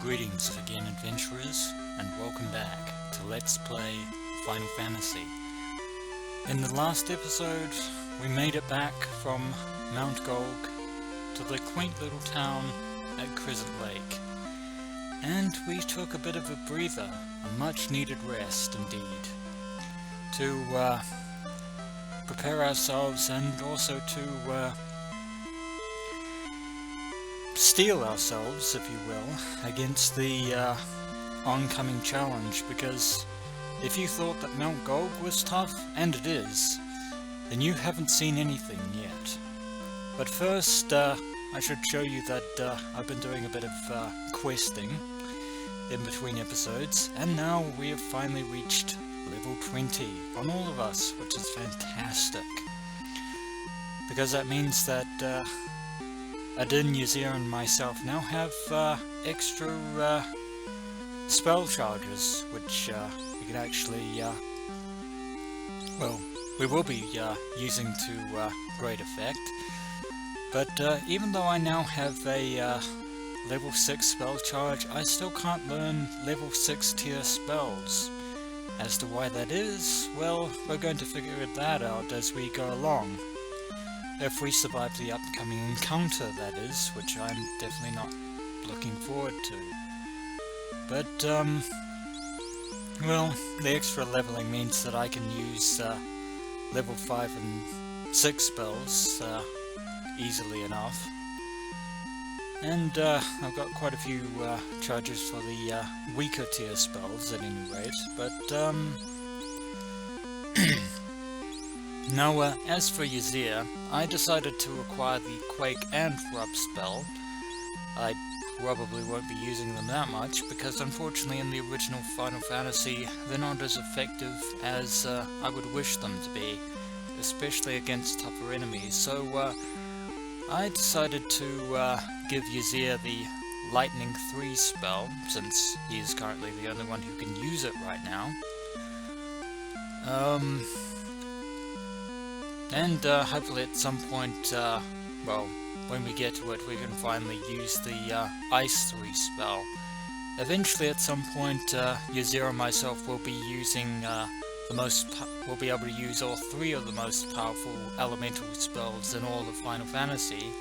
Greetings again, adventurers, and welcome back to Let's Play Final Fantasy. In the last episode, we made it back from Mount Golg to the quaint little town at Crescent Lake, and we took a bit of a breather, a much needed rest indeed, to prepare ourselves and also to steel ourselves, if you will, against the oncoming challenge, because if you thought that Mount Golg was tough, and it is, then you haven't seen anything yet. But first, I should show you that I've been doing a bit of questing in between episodes, and now we have finally reached level 20 on all of us, which is fantastic. Because that means that Adin, Ysir, and myself now have extra spell charges, which we can actually, well, we will be using to great effect. But even though I now have a level 6 spell charge, I still can't learn level 6 tier spells. As to why that is, well, we're going to figure that out as we go along. If we survive the upcoming encounter, that is, which I'm definitely not looking forward to. But, well, the extra leveling means that I can use level 5 and 6 spells easily enough. And I've got quite a few charges for the weaker tier spells at any rate, but now, as for Ysir, I decided to acquire the Quake and Rub spell. I probably won't be using them that much, because unfortunately in the original Final Fantasy, they're not as effective as I would wish them to be, especially against tougher enemies. So I decided to give Ysir the Lightning 3 spell, since he is currently the only one who can use it right now. And hopefully at some point, well, when we get to it, we can finally use the Ice 3 spell. Eventually at some point, Ysir and myself will be using we'll be able to use all 3 of the most powerful elemental spells in all of Final Fantasy.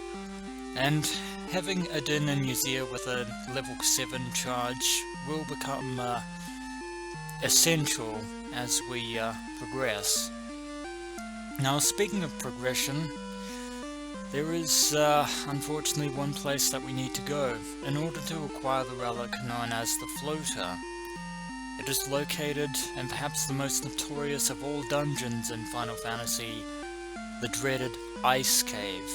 And having Adin and Ysir with a level 7 charge will become essential as we progress. Now, speaking of progression, there is unfortunately one place that we need to go in order to acquire the relic known as the Floater. It is located in perhaps the most notorious of all dungeons in Final Fantasy, the dreaded Ice Cave.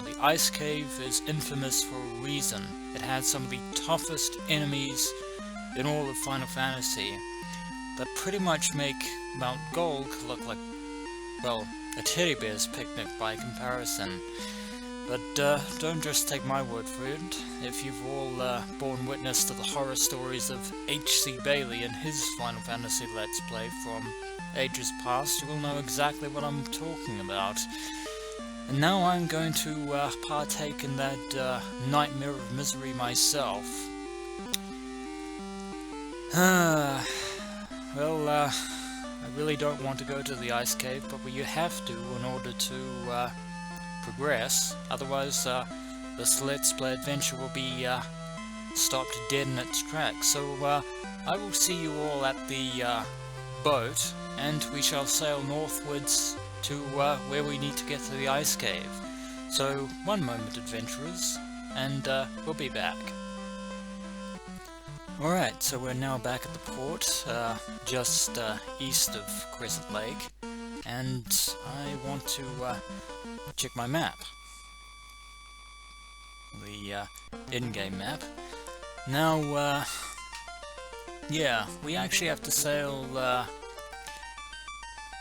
The Ice Cave is infamous for a reason. It has some of the toughest enemies in all of Final Fantasy that pretty much make Mount Golg look like, well, a teddy bear's picnic by comparison. But don't just take my word for it. If you've all borne witness to the horror stories of H.C. Bailey and his Final Fantasy Let's Play from ages past, you will know exactly what I'm talking about. And now I'm going to partake in that nightmare of misery myself. Well, I really don't want to go to the Ice Cave, but you have to in order to progress. Otherwise, this Let's Play adventure will be stopped dead in its tracks. So I will see you all at the boat, and we shall sail northwards to where we need to get to the Ice Cave. So, one moment, adventurers, and we'll be back. Alright, so we're now back at the port, just east of Crescent Lake, and I want to check my map. The in-game map. Now, yeah, we actually have to sail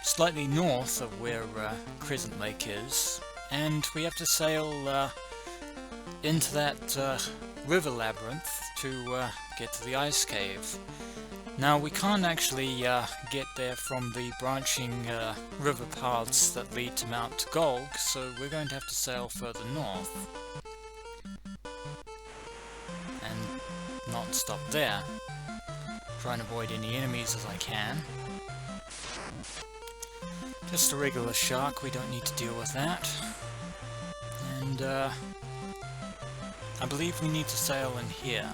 slightly north of where Crescent Lake is, and we have to sail into that river labyrinth to get to the Ice Cave. Now, we can't actually get there from the branching river paths that lead to Mount Golg, so we're going to have to sail further north. And not stop there. Try and avoid any enemies as I can. Just a regular shark, we don't need to deal with that. And I believe we need to sail in here.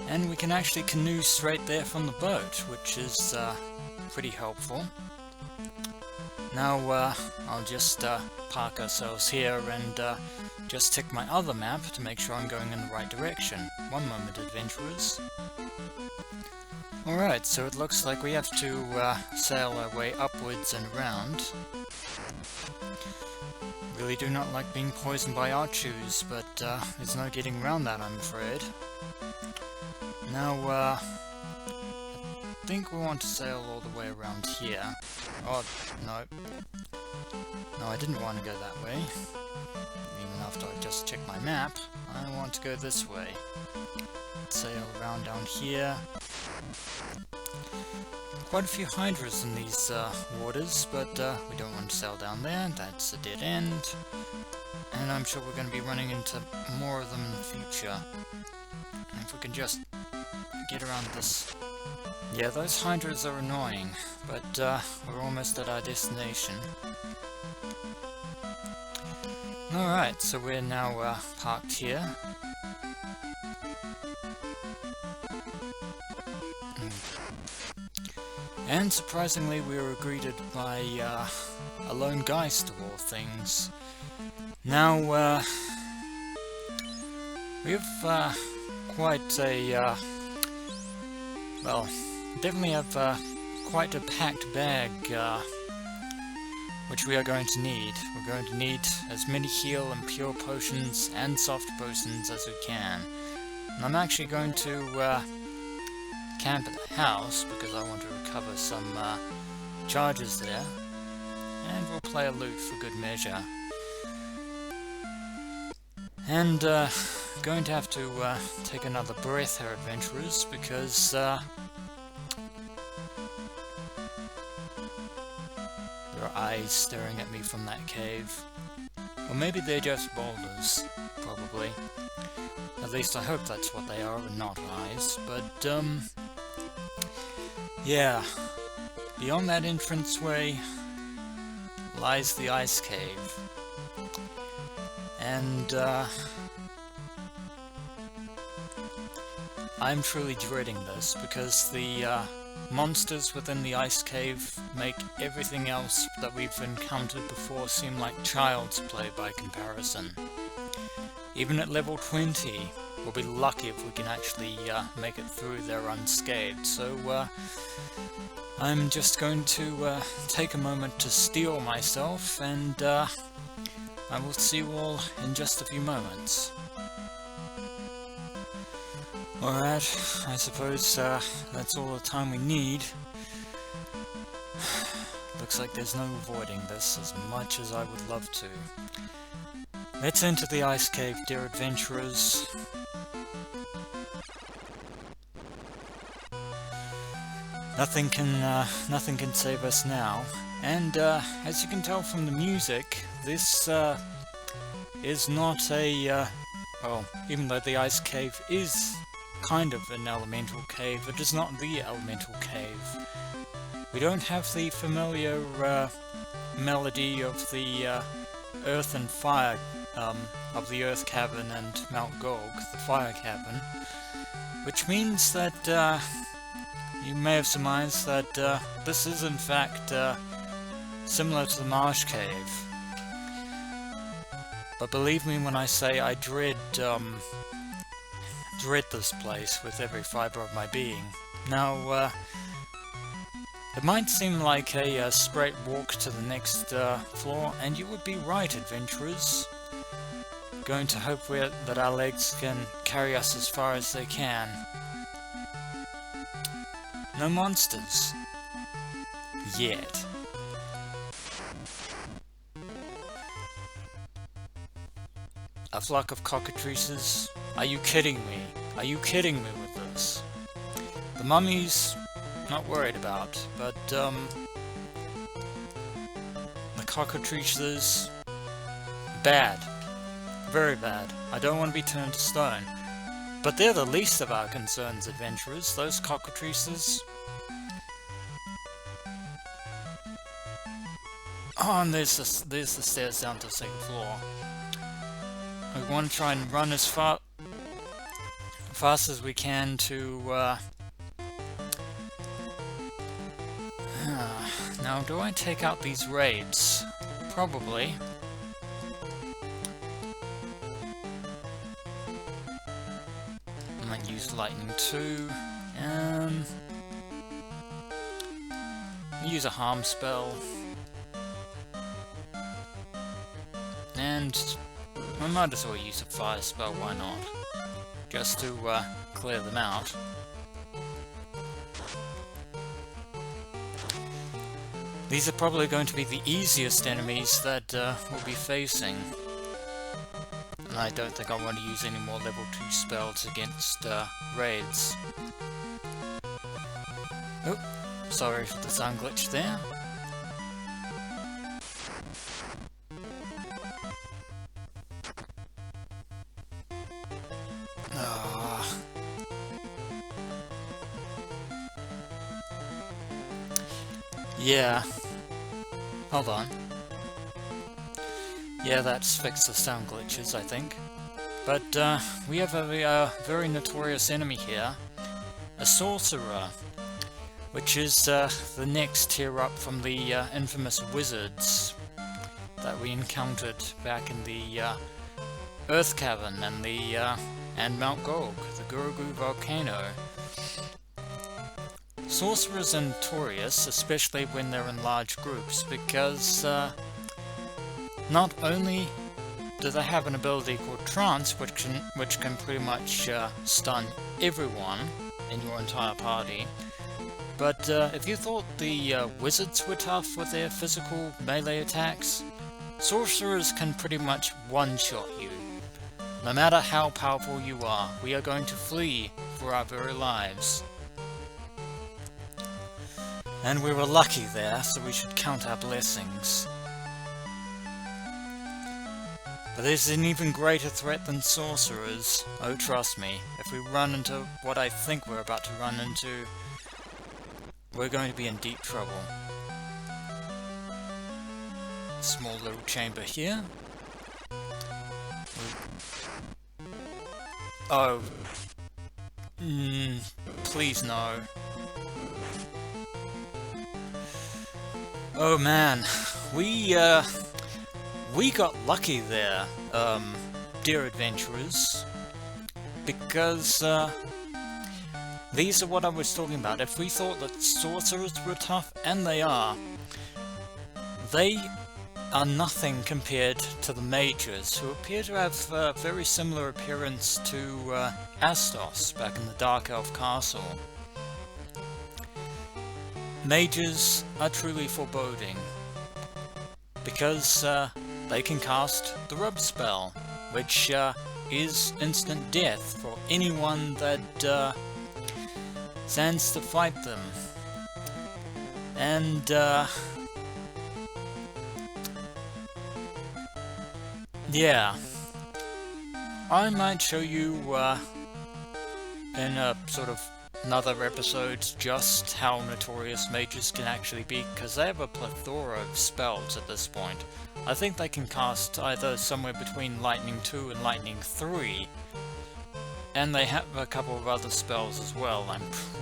And we can actually canoe straight there from the boat, which is pretty helpful. Now I'll just park ourselves here and just tick my other map to make sure I'm going in the right direction. One moment, adventurers. Alright, so it looks like we have to sail our way upwards and around. Really do not like being poisoned by archers, but there's no getting around that, I'm afraid. Now, I think we want to sail all the way around here. Oh, no. No, I didn't want to go that way. Even after I just checked my map, I want to go this way. Sail around down here. Quite a few hydras in these waters, but we don't want to sail down there. That's a dead end. And I'm sure we're going to be running into more of them in the future. And if we can just get around this. Yeah, those hydras are annoying, but we're almost at our destination. Alright, so we're now parked here. And surprisingly, we were greeted by a lone geist of all things. Now, we have quite a, well, definitely have quite a packed bag, which we are going to need. We're going to need as many heal and pure potions and soft potions as we can. And I'm actually going to camp at the house because I want to recover some charges there, and we'll play a loot for good measure. And going to have to take another breath here, adventurers, because there are eyes staring at me from that cave. Or maybe they're just boulders, probably. At least I hope that's what they are and not eyes, but yeah, beyond that entranceway lies the ice cave, and I'm truly dreading this because the monsters within the ice cave make everything else that we've encountered before seem like child's play by comparison. Even at level 20, we'll be lucky if we can actually make it through there unscathed, so I'm just going to take a moment to steel myself, and I will see you all in just a few moments. Alright, I suppose that's all the time we need. Looks like there's no avoiding this as much as I would love to. Let's enter the ice cave, dear adventurers. Nothing can save us now, and as you can tell from the music, this is not a well, even though the ice cave is kind of an elemental cave, it is not the elemental cave. We don't have the familiar melody of the earth and fire, of the Earth Cavern and Mount Gog, the Fire Cavern, which means that you may have surmised that this is in fact similar to the Marsh Cave. But believe me when I say I dread this place with every fibre of my being. Now, it might seem like a straight walk to the next floor, and you would be right, adventurers. Going to hope that our legs can carry us as far as they can. No monsters. Yet. A flock of cockatrices? Are you kidding me? Are you kidding me with this? The mummies, not worried about, but the cockatrices, bad. Very bad. I don't want to be turned to stone. But they're the least of our concerns, adventurers, those cockatrices. Oh, and there's the stairs down to the second floor. We want to try and run as fast as we can to... Now, do I take out these raids? Probably. I might use lightning too. Use a harm spell. And I might as well use a fire spell, why not? Just to clear them out. These are probably going to be the easiest enemies that we'll be facing. And I don't think I want to use any more level 2 spells against raids. Oh, sorry for the sound glitch there. Yeah. Hold on. Yeah, that's fixed the sound glitches, I think. But we have a very notorious enemy here. A sorcerer. Which is the next tier up from the infamous wizards that we encountered back in the Earth Cavern and Mount Gog, the Gurugoo volcano. Sorcerers are notorious, especially when they're in large groups, because not only do they have an ability called Trance, which can pretty much stun everyone in your entire party, but if you thought the wizards were tough with their physical melee attacks, sorcerers can pretty much one-shot you. No matter how powerful you are, we are going to flee for our very lives. And we were lucky there, so we should count our blessings. But there's an even greater threat than sorcerers. Oh, trust me, if we run into what I think we're about to run into, we're going to be in deep trouble. Small little chamber here. Oh. Please no. Oh man, we got lucky there, dear adventurers, because these are what I was talking about. If we thought that sorcerers were tough, and they are nothing compared to the mages, who appear to have a very similar appearance to Astos back in the Dark Elf Castle. Mages are truly foreboding, because they can cast the rub spell, which is instant death for anyone that stands to fight them. And yeah, I might show you in a sort of another episode just how notorious mages can actually be, because they have a plethora of spells at this point. I think they can cast either somewhere between Lightning 2 and Lightning 3, and they have a couple of other spells as well, I'm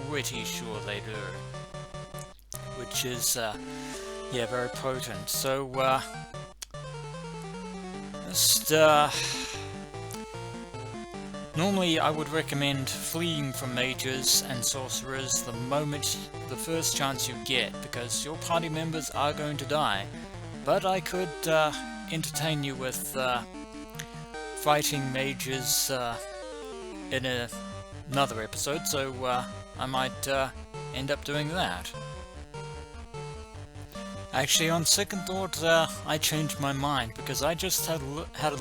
pretty sure they do. Which is, yeah, very potent. So, normally I would recommend fleeing from mages and sorcerers the first chance you get, because your party members are going to die. But I could entertain you with fighting mages in another episode, so I might end up doing that. Actually, on second thought, I changed my mind, because I just had a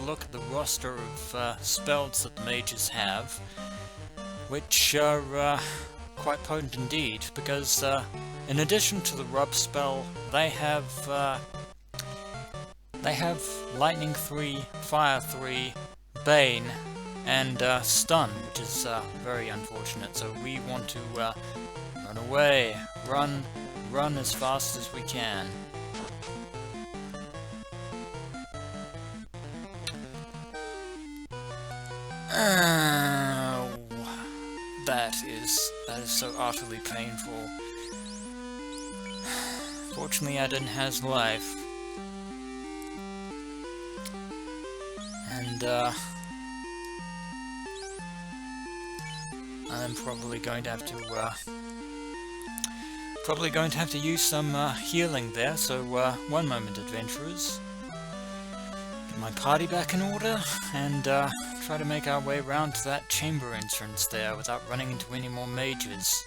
look at the roster of spells that the mages have, which are quite potent indeed, because in addition to the rub spell, they have Lightning 3, Fire 3, Bane, and stun, which is very unfortunate. So we want to run away, run as fast as we can. That is so utterly painful. Fortunately, Adin has life, and I'm probably going to have to use some healing there. So one moment, adventurers. Get my party back in order, and try to make our way around to that chamber entrance there without running into any more mages.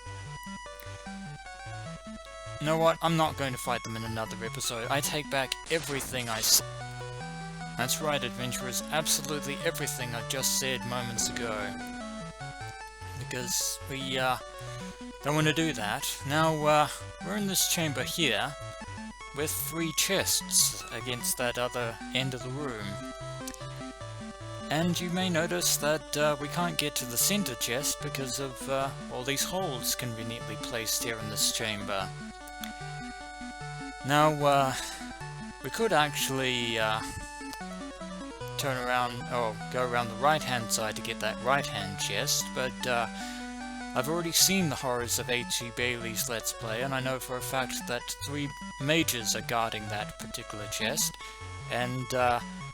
You know what? I'm not going to fight them in another episode. I take back everything I said. That's right, adventurers. Absolutely everything I just said moments ago. Because we don't want to do that. Now we're in this chamber here with 3 chests against that other end of the room. And you may notice that we can't get to the center chest because of all these holes conveniently placed here in this chamber. Now, we could actually turn around, or go around the right-hand side to get that right-hand chest, but I've already seen the horrors of H.E. Bailey's Let's Play, and I know for a fact that 3 mages are guarding that particular chest, and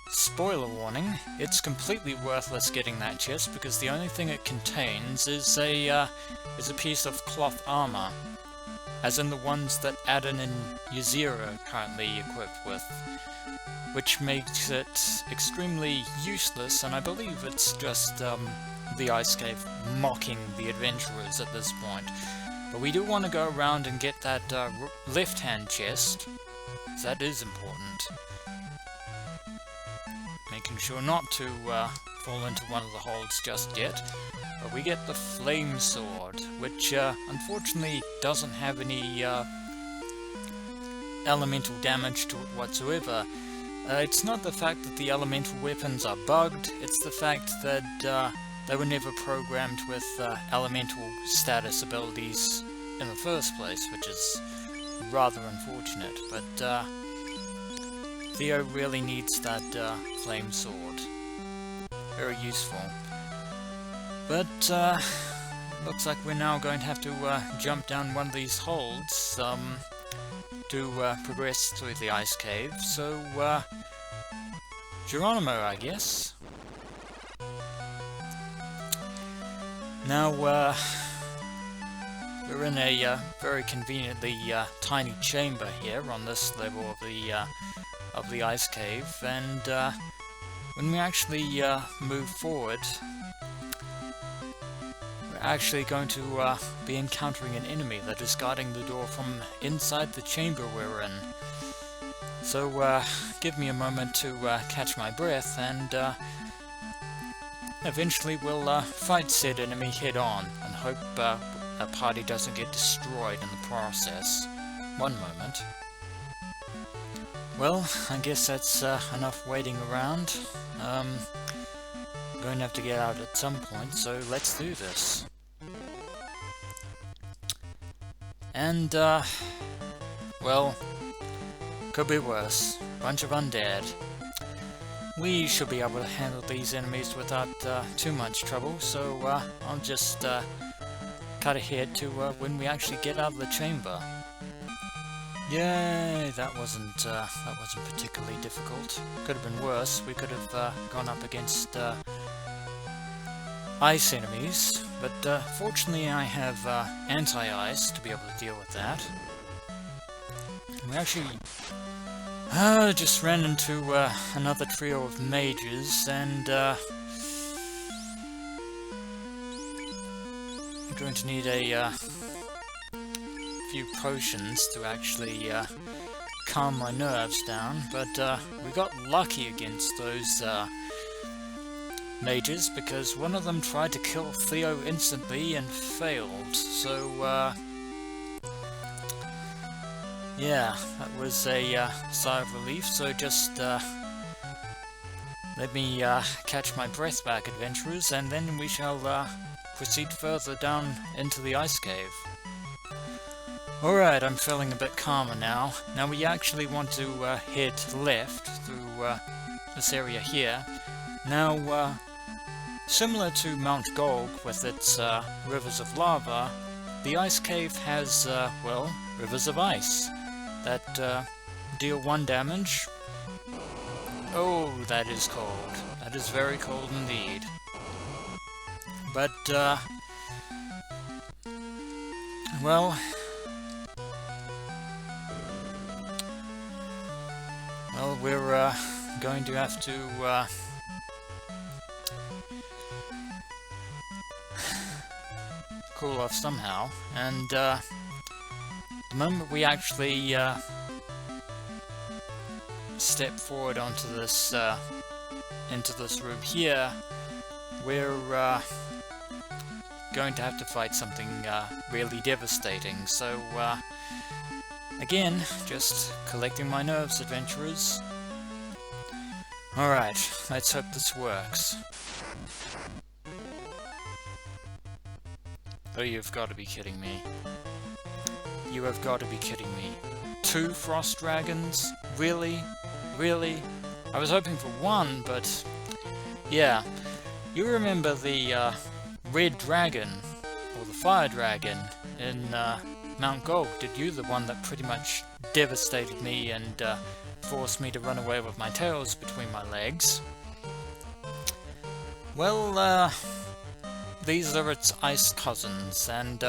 spoiler warning, it's completely worthless getting that chest because the only thing it contains is a piece of cloth armor, as in the ones that Adin and Ysera are currently equipped with, which makes it extremely useless, and I believe it's just the Ice Cave mocking the adventurers at this point. But we do want to go around and get that left-hand chest, so that is important. Making sure not to fall into one of the holes just yet. But we get the Flame Sword, which unfortunately doesn't have any elemental damage to it whatsoever. It's not the fact that the elemental weapons are bugged, it's the fact that they were never programmed with elemental status abilities in the first place, which is rather unfortunate. But Theo really needs that Flame Sword. Very useful. But looks like we're now going to have to jump down one of these holes to progress through the ice cave. So Geronimo, I guess. Now we're in a very conveniently tiny chamber here on this level of the ice cave, and when we actually move forward, we're actually going to be encountering an enemy that is guarding the door from inside the chamber we're in. So give me a moment to catch my breath, and eventually we'll fight said enemy head on, and hope our party doesn't get destroyed in the process. One moment. Well, I guess that's enough waiting around. I'm going to have to get out at some point, so let's do this. And, well, could be worse. Bunch of undead. We should be able to handle these enemies without too much trouble, so I'll just cut ahead to when we actually get out of the chamber. Yay! That wasn't particularly difficult. Could have been worse. We could have gone up against ice enemies, but fortunately I have anti-ice to be able to deal with that. We actually just ran into another trio of mages, and I'm going to need a few potions to actually calm my nerves down, but we got lucky against those mages because one of them tried to kill Theo instantly and failed, so yeah, that was a sigh of relief. So just Let me catch my breath back, adventurers, and then we shall proceed further down into the ice cave. Alright, I'm feeling a bit calmer now. Now we actually want to head left through this area here. Now, similar to Mount Golg with its rivers of lava, the ice cave has, well, rivers of ice that deal 1 damage. Oh, that is cold. That is very cold indeed. But, well, we're going to have to cool off somehow, and the moment we actually step forward onto this into this room here, we're going to have to fight something really devastating. So again, just collecting my nerves, adventurers. Alright, let's hope this works. Oh, you've got to be kidding me. You have got to be kidding me. 2 frost dragons? Really? Really? I was hoping for 1, but... yeah. You remember the red dragon, or the fire dragon, in Mount Golg, did you? The one that pretty much devastated me and forced me to run away with my tails between my legs. Well, these are its ice cousins, and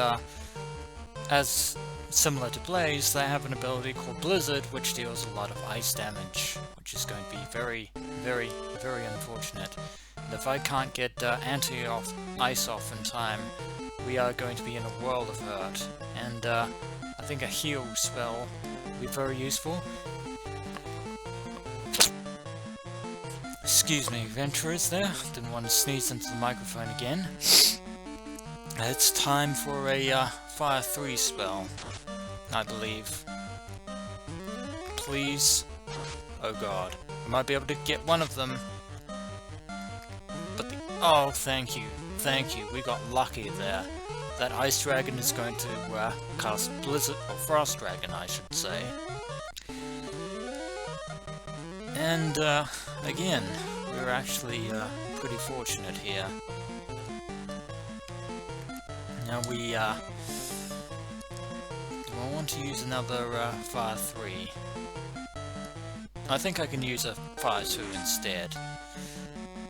as similar to Blaze, they have an ability called Blizzard, which deals a lot of ice damage, which is going to be very, very, very unfortunate. And if I can't get anti-ice off in time, we are going to be in a world of hurt. And I think a heal spell would be very useful. Excuse me, adventurers there. Didn't want to sneeze into the microphone again. It's time for a Fire 3 spell, I believe. Please. Oh god. I might be able to get one of them. But the... oh, thank you. Thank you. We got lucky there. That Ice Dragon is going to cast Blizzard, or Frost Dragon, I should say. And, again, we're actually pretty fortunate here. Now we, I want to use another Fire 3. I think I can use a Fire 2 instead.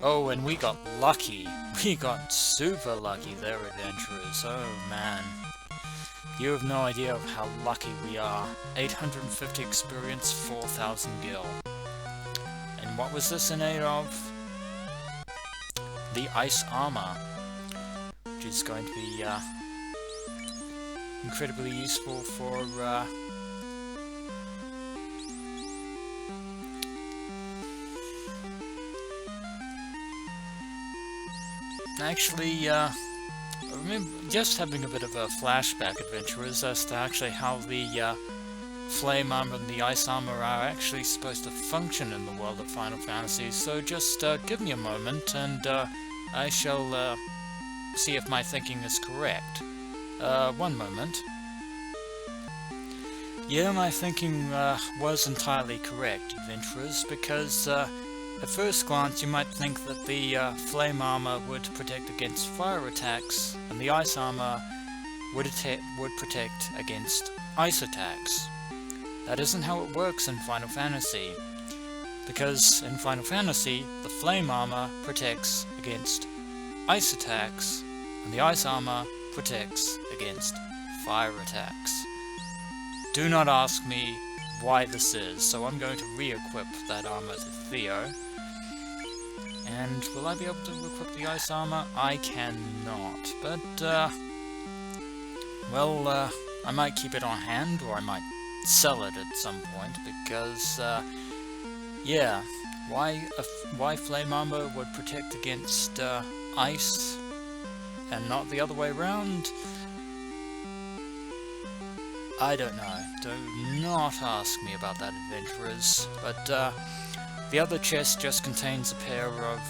Oh, and we got lucky. We got super lucky there, adventurers. Oh, man. You have no idea of how lucky we are. 850 experience, 4,000 gil. And what was this in aid of? The ice armor, which is going to be incredibly useful for actually I remember just having a bit of a flashback, adventurers, as to actually how the flame armor and the ice armor are actually supposed to function in the world of Final Fantasy. So just give me a moment, and I shall see if my thinking is correct. One moment. Yeah, my thinking was entirely correct, adventurers, because at first glance you might think that the flame armor would protect against fire attacks, and the ice armor would protect against ice attacks. That isn't how it works in Final Fantasy, because in Final Fantasy, the flame armor protects against ice attacks, and the ice armor protects against fire attacks. Do not ask me why this is, so I'm going to re-equip that armor to Theo. And will I be able to equip the ice armor? I cannot, but, well, I might keep it on hand, or I might sell it at some point, because, yeah, why flame armor would protect against, ice, and not the other way around? I don't know. Do not ask me about that, adventurers. But, The other chest just contains a pair of,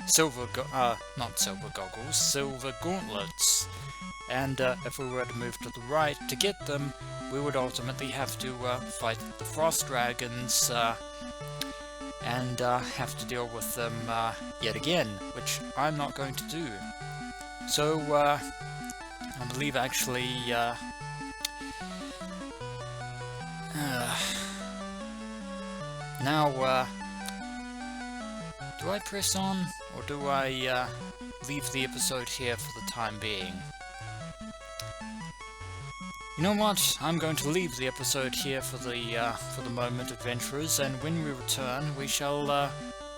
silver gauntlets. And if we were to move to the right to get them, we would ultimately have to fight the frost dragons and have to deal with them yet again, which I'm not going to do. So I believe actually now do I press on, or do I leave the episode here for the time being? You know what? I'm going to leave the episode here for the moment, adventurers, and when we return, we shall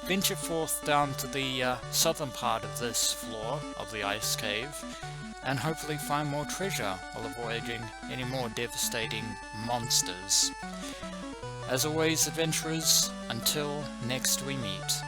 venture forth down to the southern part of this floor of the ice cave, and hopefully find more treasure while avoiding any more devastating monsters. As always, adventurers, until next we meet.